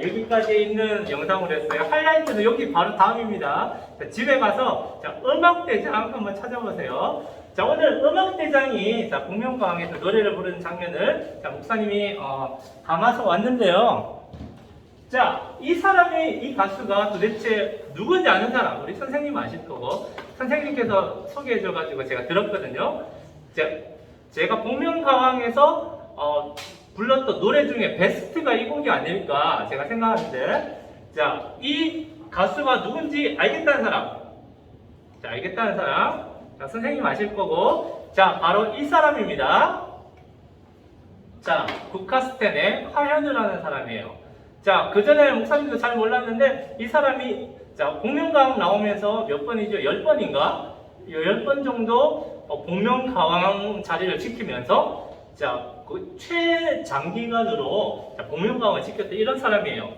여기까지 있는 영상으로 했어요. 하이라이트는 여기 바로 다음입니다. 자, 집에 가서 자, 음악대장 한번 찾아보세요. 자, 오늘 음악대장이 자, 복면가왕에서 노래를 부르는 장면을 자, 목사님이 담아서 왔는데요. 자, 이 사람이, 이 가수가 도대체 누군지 아는 사람, 우리 선생님 아실 거고, 선생님께서 소개해줘가지고 제가 들었거든요. 제가 복면가왕에서 불렀던 노래 중에 베스트가 이 곡이 아닐까 제가 생각하는데, 자, 이 가수가 누군지 알겠다는 사람, 자, 알겠다는 사람, 자, 선생님 아실 거고, 자, 바로 이 사람입니다. 자, 국카스텐의 하현우라는 사람이에요. 자, 그 전에 목사님도 잘 몰랐는데, 이 사람이, 자, 복면가왕 나오면서 몇 번이죠? 10번인가? 10번 정도 복면가왕 자리를 지키면서, 자, 그 최장기간으로 복면가왕을 지켰던 이런 사람이에요.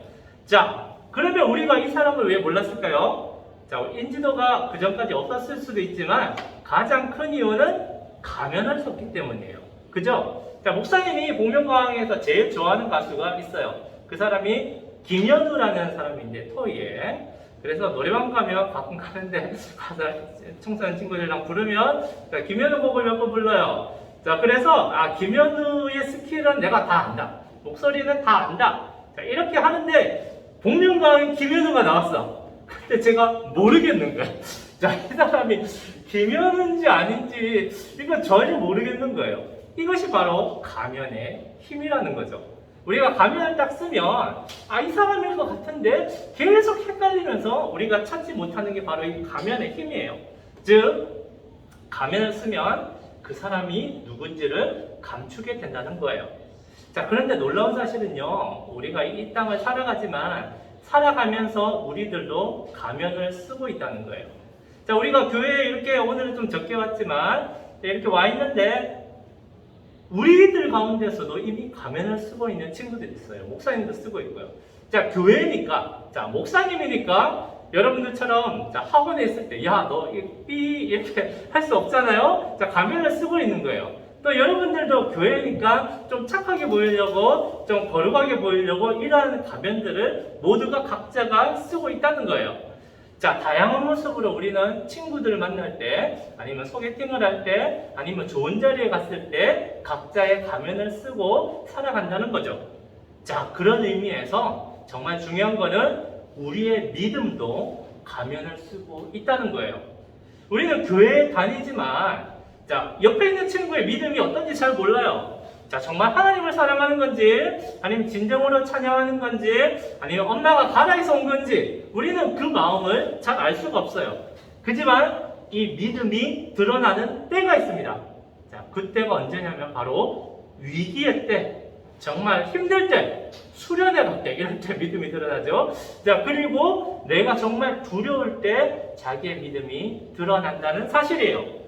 자, 그러면 우리가 이 사람을 왜 몰랐을까요? 자, 인지도가 그 전까지 없었을 수도 있지만, 가장 큰 이유는 가면을 썼기 때문이에요. 그죠? 자, 목사님이 복면가왕에서 제일 좋아하는 가수가 있어요. 그 사람이 김현우라는 사람인데, 토이에. 그래서 노래방 가면 가끔 가는데 가서 청소년 친구들이랑 부르면 김현우 곡을 몇 번 불러요. 자, 그래서 김현우의 스킬은 내가 다 안다. 목소리는 다 안다. 자, 이렇게 하는데 복면가왕에 김현우가 나왔어. 근데 제가 모르겠는 거예요. 자, 이 사람이 김현우인지 아닌지 이거 전혀 모르겠는 거예요. 이것이 바로 가면의 힘이라는 거죠. 우리가 가면을 딱 쓰면 이 사람일 것 같은데 계속 헷갈리면서 우리가 찾지 못하는 게 바로 이 가면의 힘이에요. 즉, 가면을 쓰면 그 사람이 누군지를 감추게 된다는 거예요. 자, 그런데 놀라운 사실은요, 우리가 이 땅을 살아가지만 살아가면서 우리들도 가면을 쓰고 있다는 거예요. 자, 우리가 교회에 이렇게 오늘은 좀 적게 왔지만 이렇게 와 있는데 우리들 가운데서도 이미 가면을 쓰고 있는 친구들이 있어요. 목사님도 쓰고 있고요. 자, 교회니까, 자, 목사님이니까 여러분들처럼 자, 학원에 있을 때, 야, 너 이렇게 할 수 없잖아요? 자, 가면을 쓰고 있는 거예요. 또 여러분들도 교회니까 좀 착하게 보이려고, 좀 거룩하게 보이려고 이러한 가면들을 모두가 각자가 쓰고 있다는 거예요. 자, 다양한 모습으로 우리는 친구들을 만날 때, 아니면 소개팅을 할 때, 아니면 좋은 자리에 갔을 때 각자의 가면을 쓰고 살아간다는 거죠. 자, 그런 의미에서 정말 중요한 거는 우리의 믿음도 가면을 쓰고 있다는 거예요. 우리는 교회에 다니지만, 자, 옆에 있는 친구의 믿음이 어떤지 잘 몰라요. 자, 정말 하나님을 사랑하는 건지, 아니면 진정으로 찬양하는 건지, 아니면 엄마가 가나에서 온 건지, 우리는 그 마음을 잘 알 수가 없어요. 그지만 이 믿음이 드러나는 때가 있습니다. 자, 그때가 언제냐면 바로 위기의 때, 정말 힘들 때, 수련회 갈 때, 이럴 때 믿음이 드러나죠. 자, 그리고 내가 정말 두려울 때 자기의 믿음이 드러난다는 사실이에요.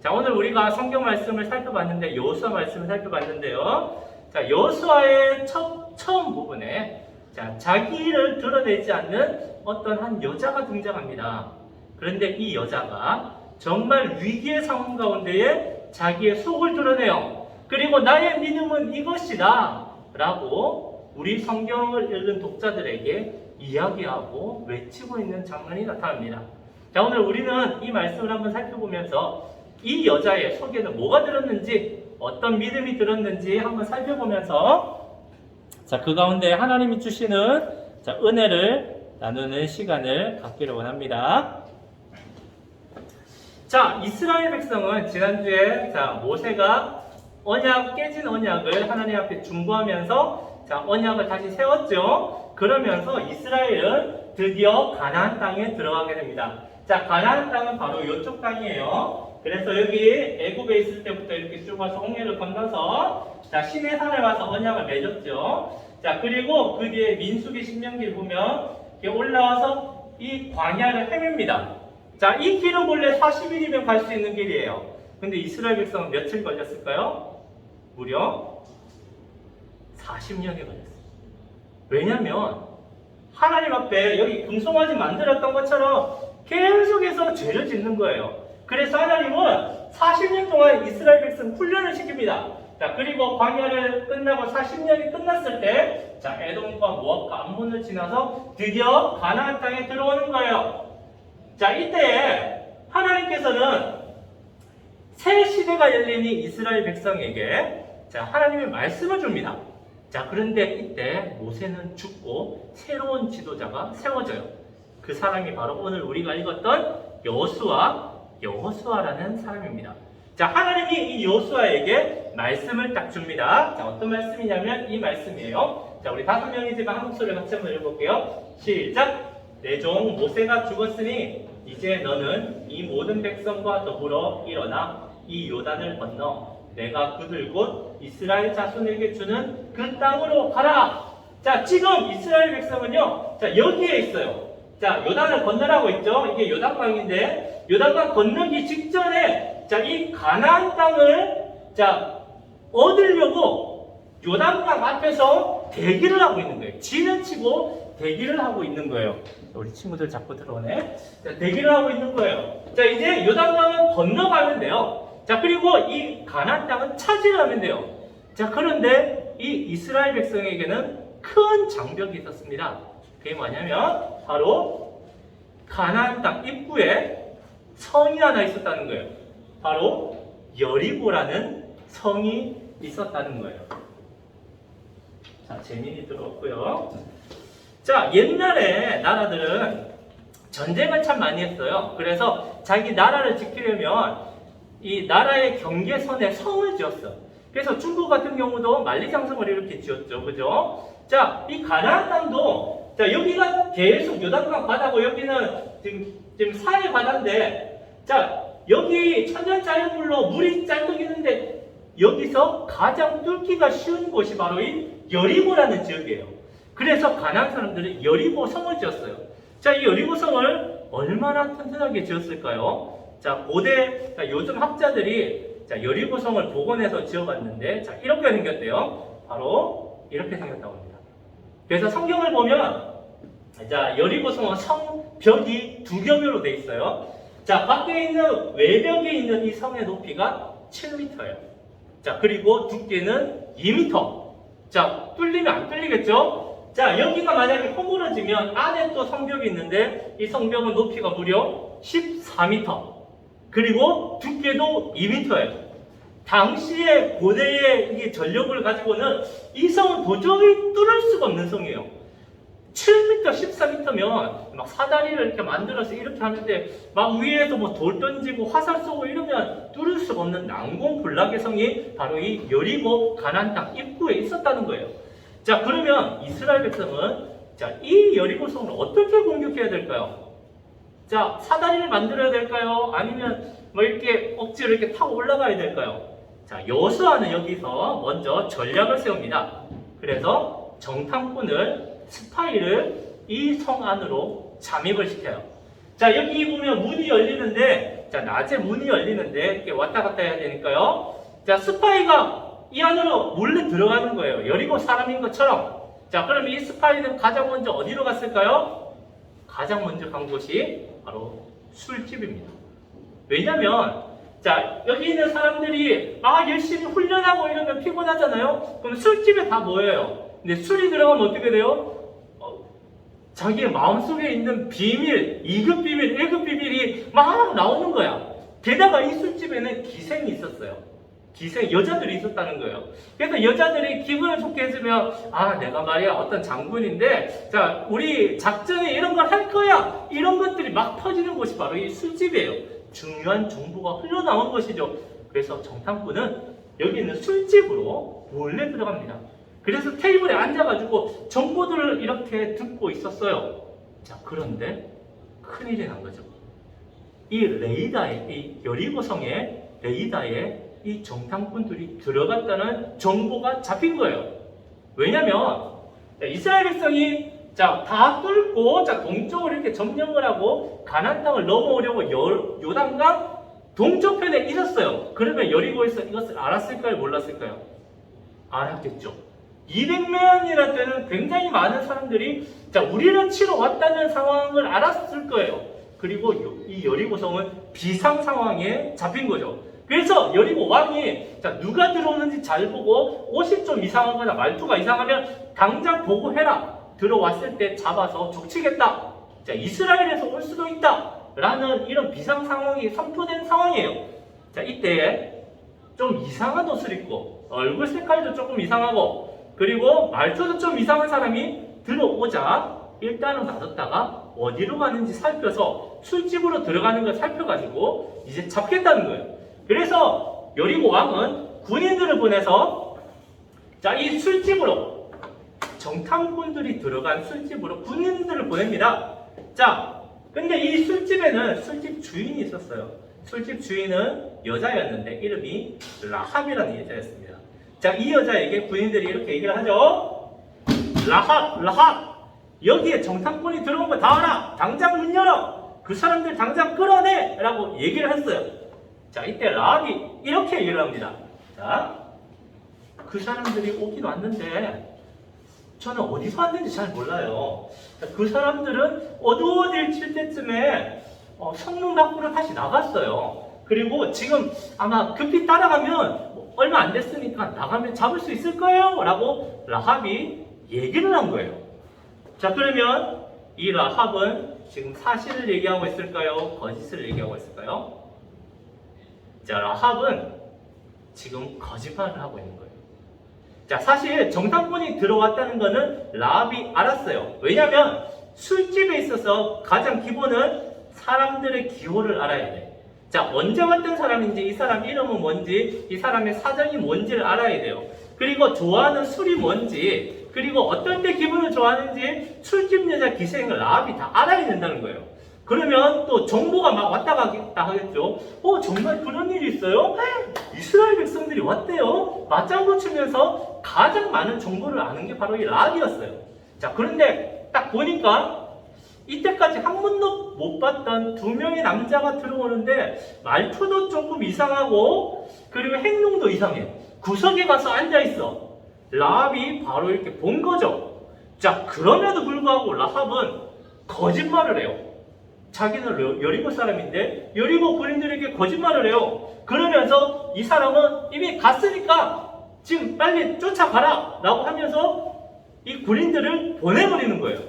자, 오늘 우리가 성경 말씀을 살펴봤는데, 여호수아 말씀을 살펴봤는데요. 자, 여호수아의 처음 부분에 자, 자기를 드러내지 않는 어떤 한 여자가 등장합니다. 그런데 이 여자가 정말 위기의 상황 가운데에 자기의 속을 드러내요. 그리고 나의 믿음은 이것이다 라고 우리 성경을 읽은 독자들에게 이야기하고 외치고 있는 장면이 나타납니다. 자, 오늘 우리는 이 말씀을 한번 살펴보면서 이 여자의 속에는 뭐가 들었는지, 어떤 믿음이 들었는지 한번 살펴보면서 자, 그 가운데 하나님이 주시는 자, 은혜를 나누는 시간을 갖기를 원합니다. 자, 이스라엘 백성은 지난주에 자, 모세가 깨진 언약을 하나님 앞에 중보하면서 자, 언약을 다시 세웠죠. 그러면서 이스라엘은 드디어 가나안 땅에 들어가게 됩니다. 자, 가나안 땅은 바로 이쪽 땅이에요. 그래서 여기 애굽에 있을 때부터 이렇게 쭉 와서 홍해를 건너서 자, 시내산에 와서 언약을 맺었죠. 자, 그리고 그 뒤에 민수기 신명기를 보면 이렇게 올라와서 이 광야를 헤맵니다. 자, 이 길은 원래 40일이면 갈 수 있는 길이에요. 근데 이스라엘 백성은 며칠 걸렸을까요? 무려 40년이 걸렸어요. 왜냐면 하나님 앞에 여기 금송아지 만들었던 것처럼 계속해서 죄를 짓는 거예요. 그래서 하나님은 40년 동안 이스라엘 백성 훈련을 시킵니다. 자, 그리고 광야를 끝나고 40년이 끝났을 때, 자, 에돔과 모압과 암몬을 지나서 드디어 가나안 땅에 들어오는 거예요. 자, 이때 하나님께서는 새 시대가 열리니 이스라엘 백성에게 자, 하나님의 말씀을 줍니다. 자, 그런데 이때 모세는 죽고 새로운 지도자가 세워져요. 그 사람이 바로 오늘 우리가 읽었던 여호수아라는 사람입니다. 자, 하나님이 이 여호수아에게 말씀을 딱 줍니다. 자, 어떤 말씀이냐면 이 말씀이에요. 자, 우리 5명이지만 한 목소리를 같이 한번 읽어볼게요. 시작! 내 종 모세가 죽었으니 이제 너는 이 모든 백성과 더불어 일어나 이 요단을 건너 내가 그들 곧 이스라엘 자손에게 주는 그 땅으로 가라. 자, 지금 이스라엘 백성은요, 자, 여기에 있어요. 자, 요단을 건너라고 있죠. 이게 요단강인데 요단강 건너기 직전에 자, 이 가나안 땅을 자, 얻으려고 요단강 앞에서 대기를 하고 있는 거예요. 진을 치고 대기를 하고 있는 거예요. 우리 친구들 자꾸 들어오네. 자, 대기를 하고 있는 거예요. 자, 이제 요단강을 건너가면 돼요. 자, 그리고 이 가나안 땅은 차지하면 돼요. 자, 그런데 이 이스라엘 백성에게는 큰 장벽이 있었습니다. 그게 뭐냐면 바로 가나안 땅 입구에 성이 하나 있었다는 거예요. 바로 여리고라는 성이 있었다는 거예요. 자, 재민이 들어왔고요. 자, 옛날에 나라들은 전쟁을 참 많이 했어요. 그래서 자기 나라를 지키려면 이 나라의 경계선에 성을 지었어. 그래서 중국 같은 경우도 만리장성을 이렇게 지었죠. 그죠? 자, 이 가나안 땅도 자, 여기가 계속 요단강 바다고 여기는 지금 사해 바다인데 자, 여기 천연자연물로 물이 짤뚝 있는데 여기서 가장 뚫기가 쉬운 곳이 바로 이 여리고라는 지역이에요. 그래서 가나안 사람들은 여리고 성을 지었어요. 자, 이 여리고 성을 얼마나 튼튼하게 지었을까요? 자, 고대, 자, 요즘 학자들이 자, 여리고 성을 복원해서 지어봤는데 자, 이렇게 생겼대요. 바로 이렇게 생겼다고 합니다. 그래서 성경을 보면 자, 여리고 성은 성벽이 2겹으로 되어 있어요. 자, 밖에 있는 외벽에 있는 이 성의 높이가 7m예요. 자, 그리고 두께는 2m. 자, 뚫리면 안 뚫리겠죠? 자, 여기가 만약에 허물어지면 안에 또 성벽이 있는데 이 성벽은 높이가 무려 14m. 그리고 두께도 2m예요. 당시에 고대의 이 전력을 가지고는 이 성은 도저히 뚫을 수가 없는 성이에요. 7m, 14m면 막 사다리를 이렇게 만들어서 이렇게 하는데 막 위에서 뭐 돌 던지고 화살 쏘고 이러면 뚫을 수가 없는 난공불락의 성이 바로 이 여리고 가나안 땅 입구에 있었다는 거예요. 자, 그러면 이스라엘 백성은 자, 이 여리고 성을 어떻게 공격해야 될까요? 자, 사다리를 만들어야 될까요? 아니면 뭐 이렇게 억지로 이렇게 타고 올라가야 될까요? 자, 여호수아는 여기서 먼저 전략을 세웁니다. 그래서 정탐꾼을 스파이를 이 성 안으로 잠입을 시켜요. 자, 여기 보면 문이 열리는데 자, 낮에 문이 열리는데 이렇게 왔다 갔다 해야 되니까요. 자, 스파이가 이 안으로 몰래 들어가는 거예요. 여리고 사람인 것처럼. 자, 그럼 이 스파이는 가장 먼저 어디로 갔을까요? 가장 먼저 간 곳이 바로 술집입니다. 왜냐면 자, 여기 있는 사람들이 열심히 훈련하고 이러면 피곤하잖아요. 그럼 술집에 다 모여요. 근데 술이 들어가면 어떻게 돼요? 자기의 마음속에 있는 비밀, 2급 비밀, 1급 비밀이 막 나오는 거야. 게다가 이 술집에는 기생이 있었어요. 기생, 여자들이 있었다는 거예요. 그래서 여자들이 기분을 좋게 해주면 내가 말이야 어떤 장군인데 자, 우리 작전에 이런 걸 할 거야. 이런 것들이 막 퍼지는 곳이 바로 이 술집이에요. 중요한 정보가 흘러나온 것이죠. 그래서 정탐꾼은 여기 있는 술집으로 몰래 들어갑니다. 그래서 테이블에 앉아가지고 정보들을 이렇게 듣고 있었어요. 자, 그런데 큰일이 난 거죠. 이 레이다에, 이 여리고성의 레이다에 이 정탐꾼들이 들어갔다는 정보가 잡힌 거예요. 왜냐면 이스라엘 백성이 자, 다 뚫고 자, 동쪽으로 이렇게 점령을 하고 가나안 땅을 넘어오려고 요단강 동쪽편에 있었어요. 그러면 여리고에서 이것을 알았을까요? 몰랐을까요? 알았겠죠. 200명이나 되는 굉장히 많은 사람들이 자, 우리를 치러 왔다는 상황을 알았을 거예요. 그리고 이 여리고성은 비상 상황에 잡힌 거죠. 그래서 여리고 왕이 자 누가 들어오는지 잘 보고 옷이 좀 이상하거나 말투가 이상하면 당장 보고해라. 들어왔을 때 잡아서 족치겠다. 자 이스라엘에서 올 수도 있다. 라는 이런 비상 상황이 선포된 상황이에요. 자 이때 좀 이상한 옷을 입고 얼굴 색깔도 조금 이상하고 그리고 말투도 좀 이상한 사람이 들어오자 일단은 놔뒀다가 어디로 가는지 살펴서 술집으로 들어가는 걸 살펴가지고 이제 잡겠다는 거예요. 그래서 여리고 왕은 군인들을 보내서 자 이 술집으로 정탐꾼들이 들어간 술집으로 군인들을 보냅니다. 자 근데 이 술집에는 술집 주인이 있었어요. 술집 주인은 여자였는데 이름이 라합이라는 여자였습니다. 자, 이 여자에게 군인들이 이렇게 얘기를 하죠. 라합, 여기에 정탐꾼이 들어온 거 다 알아. 당장 문 열어. 그 사람들 당장 끌어내. 라고 얘기를 했어요. 자, 이때 라합이 이렇게 얘기를 합니다. 자, 그 사람들이 오긴 왔는데 저는 어디서 왔는지 잘 몰라요. 자, 그 사람들은 어두워질 때쯤에 성문 밖으로 다시 나갔어요. 그리고 지금 아마 급히 따라가면 얼마 안 됐으니까 나가면 잡을 수 있을 거예요. 라고 라합이 얘기를 한 거예요. 자 그러면 이 라합은 지금 사실을 얘기하고 있을까요? 거짓을 얘기하고 있을까요? 자 라합은 지금 거짓말을 하고 있는 거예요. 자 사실 정탐꾼이 들어왔다는 거는 라합이 알았어요. 왜냐하면 술집에 있어서 가장 기본은 사람들의 기호를 알아야 돼. 자, 언제 왔던 사람인지, 이 사람 이름은 뭔지, 이 사람의 사정이 뭔지를 알아야 돼요. 그리고 좋아하는 술이 뭔지, 그리고 어떨 때 기분을 좋아하는지 술집 여자 기생을 라합이 다 알아야 된다는 거예요. 그러면 또 정보가 막 왔다 갔다 하겠죠. 정말 그런 일이 있어요? 이스라엘 백성들이 왔대요. 맞장구 치면서 가장 많은 정보를 아는 게 바로 이 라합이었어요. 자, 그런데 딱 보니까 이때까지 한 번도 못 봤던 두 명의 남자가 들어오는데 말투도 조금 이상하고 그리고 행동도 이상해. 구석에 가서 앉아있어. 라합이 바로 이렇게 본 거죠. 자, 그럼에도 불구하고 라합은 거짓말을 해요. 자기는 여리고 사람인데 여리고 군인들에게 거짓말을 해요. 그러면서 이 사람은 이미 갔으니까 지금 빨리 쫓아가라 라고 하면서 이 군인들을 보내버리는 거예요.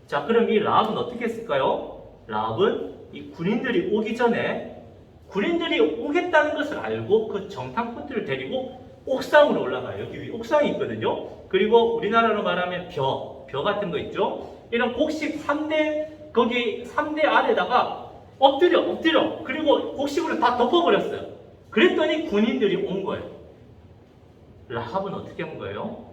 자, 그럼 이 라합은 어떻게 했을까요? 라합은 이 군인들이 오기 전에 군인들이 오겠다는 것을 알고 그 정탐꾼들을 데리고 옥상으로 올라가요. 여기 위에 옥상이 있거든요. 그리고 우리나라로 말하면 벼 같은 거 있죠? 이런 곡식 3대, 거기 3대 아래다가 엎드려. 그리고 곡식으로 다 덮어버렸어요. 그랬더니 군인들이 온 거예요. 라합은 어떻게 한 거예요?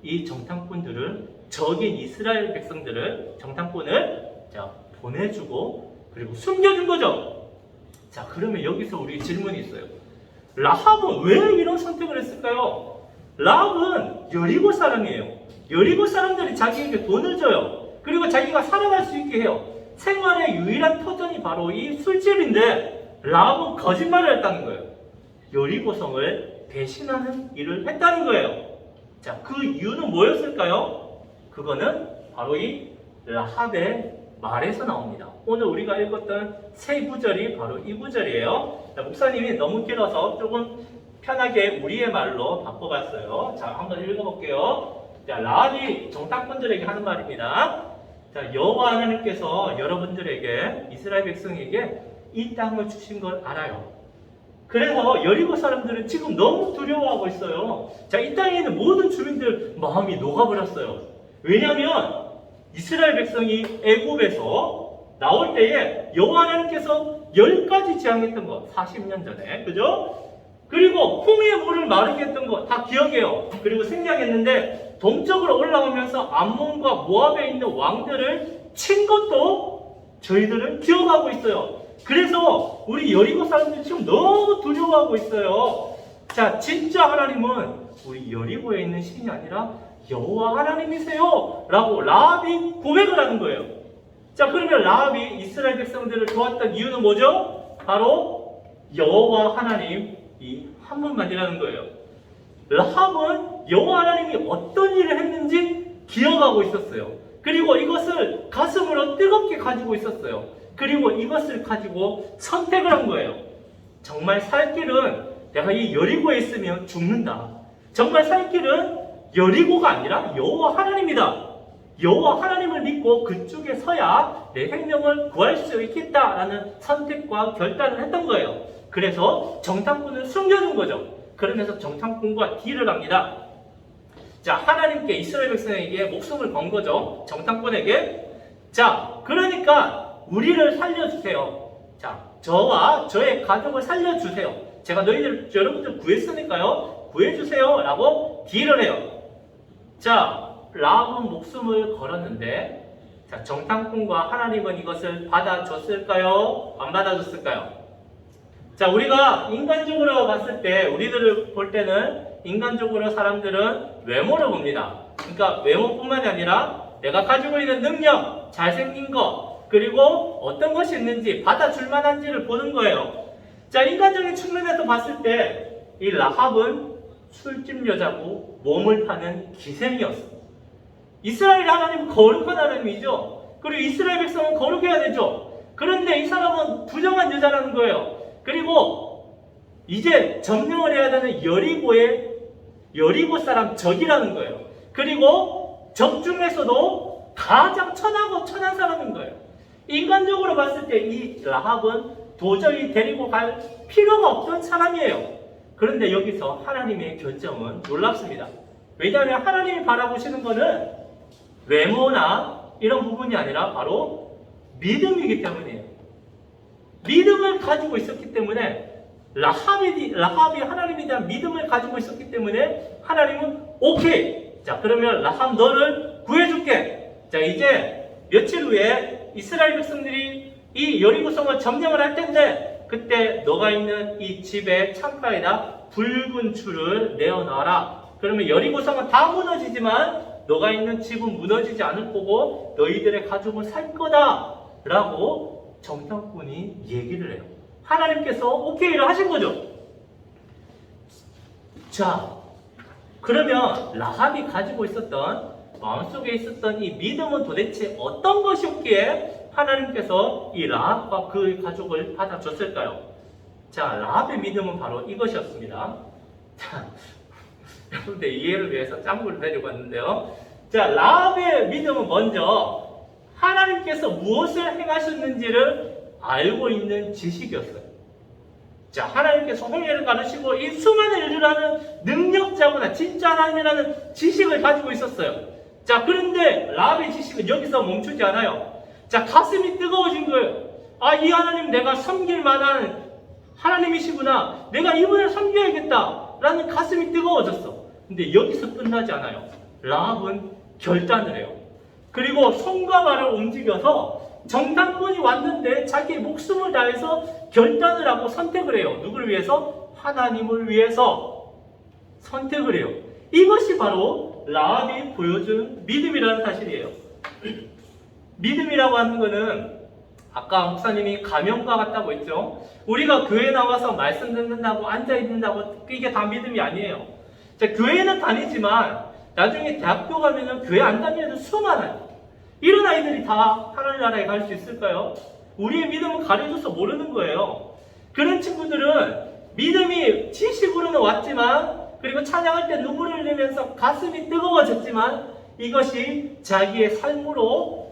이 정탐꾼들을 적인 이스라엘 백성들을 정탐꾼을 자 보내주고 그리고 숨겨준 거죠. 자 그러면 여기서 우리 질문이 있어요. 라합은 왜 이런 선택을 했을까요? 라합은 여리고 사람이에요. 여리고 사람들이 자기에게 돈을 줘요. 그리고 자기가 살아갈 수 있게 해요. 생활의 유일한 터전이 바로 이 술집인데 라합은 거짓말을 했다는 거예요. 여리고성을 배신하는 일을 했다는 거예요. 자, 그 이유는 뭐였을까요? 그거는 바로 이 라합의 말에서 나옵니다. 오늘 우리가 읽었던 세 구절이 바로 이 구절이에요. 자, 목사님이 너무 길어서 조금 편하게 우리의 말로 바꿔봤어요. 자, 한번 읽어볼게요. 자, 라합이 정탐꾼들에게 하는 말입니다. 자, 여호와 하나님께서 여러분들에게 이스라엘 백성에게 이 땅을 주신 걸 알아요. 그래서 여리고 사람들은 지금 너무 두려워하고 있어요. 자, 이 땅에 있는 모든 주민들 마음이 녹아버렸어요. 왜냐하면 이스라엘 백성이 애굽에서 나올 때에 여호와 하나님께서 10가지 재앙했던 거 40년 전에 그죠? 그리고 홍해의 물을 마르게 했던 거 다 기억해요. 그리고 생략했는데 동쪽으로 올라오면서 암몬과 모압에 있는 왕들을 친 것도 저희들은 기억하고 있어요. 그래서 우리 여리고 사람들이 지금 너무 두려워하고 있어요. 자, 진짜 하나님은 우리 여리고에 있는 신이 아니라 여호와 하나님이세요 라고 라합이 고백을 하는 거예요. 자, 그러면 라합이 이스라엘 백성들을 도왔던 이유는 뭐죠? 바로 여호와 하나님 이 한 분만이라는 거예요. 라합은 여호와 하나님이 어떤 일을 했는지 기억하고 있었어요. 그리고 이것을 가슴으로 뜨겁게 가지고 있었어요. 그리고 이것을 가지고 선택을 한 거예요. 정말 살 길은 내가 이 여리고에 있으면 죽는다. 정말 살 길은 여리고가 아니라 여호와 하나님이다. 여호와 하나님을 믿고 그쪽에 서야 내 생명을 구할 수 있겠다라는 선택과 결단을 했던 거예요. 그래서 정탐꾼을 숨겨둔 거죠. 그러면서 정탐꾼과 딜을 합니다. 자, 하나님께 이스라엘 백성에게 목숨을 건 거죠. 정탐꾼에게. 자, 그러니까 우리를 살려주세요. 자, 저와 저의 가족을 살려주세요. 제가 여러분들 구했으니까요. 구해주세요. 라고 딜을 해요. 자, 라합은 목숨을 걸었는데, 자, 정탐꾼과 하나님은 이것을 받아줬을까요? 안 받아줬을까요? 자, 우리가 인간적으로 봤을 때, 우리들을 볼 때는 인간적으로 사람들은 외모를 봅니다. 그러니까 외모뿐만이 아니라 내가 가지고 있는 능력, 잘생긴 것, 그리고 어떤 것이 있는지 받아줄 만한지를 보는 거예요. 자, 인간적인 측면에서 봤을 때 이 라합은 술집 여자고 몸을 파는 기생이었어. 이스라엘 하나님은 거룩한 하나님이죠. 그리고 이스라엘 백성은 거룩해야 되죠. 그런데 이 사람은 부정한 여자라는 거예요. 그리고 이제 점령을 해야 되는 여리고 사람 적이라는 거예요. 그리고 적 중에서도 가장 천하고 천한 사람인 거예요. 인간적으로 봤을 때 이 라합은 도저히 데리고 갈 필요가 없던 사람이에요. 그런데 여기서 하나님의 결정은 놀랍습니다. 왜냐하면 하나님이 바라보시는 것은 외모나 이런 부분이 아니라 바로 믿음이기 때문이에요. 믿음을 가지고 있었기 때문에 라합이 하나님에 대한 믿음을 가지고 있었기 때문에 하나님은 오케이. 자, 그러면 라합 너를 구해줄게. 자, 이제 며칠 후에 이스라엘 백성들이 이 여리고성을 점령을 할 텐데 그때 너가 있는 이 집의 창가에다 붉은 줄을 내어놔라. 그러면 여리고성은 다 무너지지만 너가 있는 집은 무너지지 않을 거고 너희들의 가족은 살 거다 라고 정탐꾼이 얘기를 해요. 하나님께서 오케이를 하신 거죠. 자, 그러면 라합이 가지고 있었던 마음속에 있었던 이 믿음은 도대체 어떤 것이었기에 하나님께서 이 라합과 그의 가족을 받아줬을까요? 자, 라합의 믿음은 바로 이것이었습니다. 자, 여러분들 이해를 위해서 짱구를 내려봤는데요. 자, 라합의 믿음은 먼저 하나님께서 무엇을 행하셨는지를 알고 있는 지식이었어요. 자, 하나님께서 홍해를 가르치고 이 수많은 일을 하는 능력자구나, 진짜 하나님이라는 지식을 가지고 있었어요. 자, 그런데 라합의 지식은 여기서 멈추지 않아요. 자, 가슴이 뜨거워진 거예요. 아, 이 하나님 내가 섬길 만한 하나님이시구나. 내가 이분을 섬겨야겠다. 라는 가슴이 뜨거워졌어. 근데 여기서 끝나지 않아요. 라합은 결단을 해요. 그리고 손과 발을 움직여서 정탐꾼이 왔는데 자기 목숨을 다해서 결단을 하고 선택을 해요. 누구를 위해서? 하나님을 위해서 선택을 해요. 이것이 바로 라합이 보여준 믿음이라는 사실이에요. 믿음이라고 하는 것은 아까 목사님이 가면과 같다고 했죠. 우리가 교회 나와서 말씀 듣는다고 앉아있는다고 이게 다 믿음이 아니에요. 자, 교회는 다니지만 나중에 대학교 가면은 교회 안 다니는 애들 수많아요. 이런 아이들이 다 하나님 나라에 갈 수 있을까요? 우리의 믿음은 가려져서 모르는 거예요. 그런 친구들은 믿음이 지식으로는 왔지만 그리고 찬양할 때 눈물을 흘리면서 가슴이 뜨거워졌지만 이것이 자기의 삶으로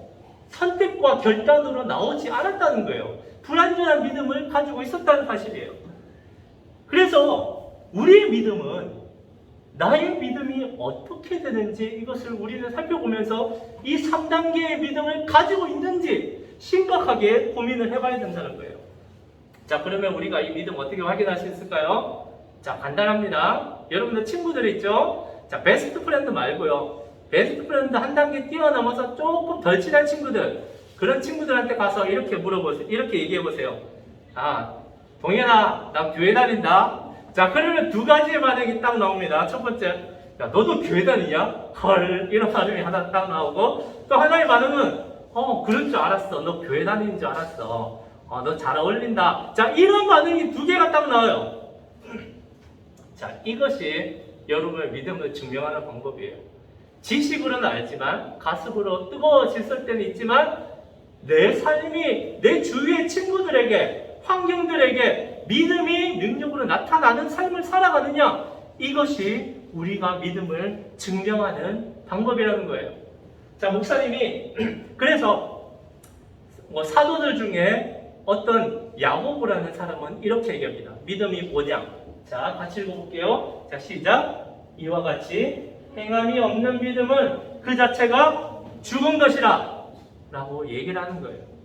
선택과 결단으로 나오지 않았다는 거예요. 불완전한 믿음을 가지고 있었다는 사실이에요. 그래서 우리의 믿음은 나의 믿음이 어떻게 되는지 이것을 우리는 살펴보면서 이 3단계의 믿음을 가지고 있는지 심각하게 고민을 해봐야 된다는 거예요. 자, 그러면 우리가 이 믿음 어떻게 확인할 수 있을까요? 자, 간단합니다. 여러분들 친구들 있죠? 자, 베스트 프렌드 말고요. 베스트 프렌드 한 단계 뛰어넘어서 조금 덜 친한 친구들, 그런 친구들한테 가서 이렇게 물어보세요. 이렇게 얘기해보세요. 아, 동현아, 나 교회 다닌다. 자, 그러면 두 가지의 반응이 딱 나옵니다. 첫 번째, 야, 너도 교회 다니냐? 헐, 이런 반응이 하나 딱 나오고, 또 하나의 반응은, 그럴 줄 알았어. 너 교회 다니는 줄 알았어. 너 잘 어울린다. 자, 이런 반응이 두 개가 딱 나와요. 자, 이것이 여러분의 믿음을 증명하는 방법이에요. 지식으로는 알지만, 가슴으로 뜨거워졌을 때는 있지만, 내 삶이 내 주위의 친구들에게, 환경들에게 믿음이 능력으로 나타나는 삶을 살아가느냐, 이것이 우리가 믿음을 증명하는 방법이라는 거예요. 자, 목사님이 그래서 사도들 중에 어떤 야고보라는 사람은 이렇게 얘기합니다. 믿음이 뭐냐? 자, 같이 읽어볼게요. 자, 시작. 이와 같이 행함이 없는 믿음은 그 자체가 죽은 것이라 라고 얘기를 하는 거예요.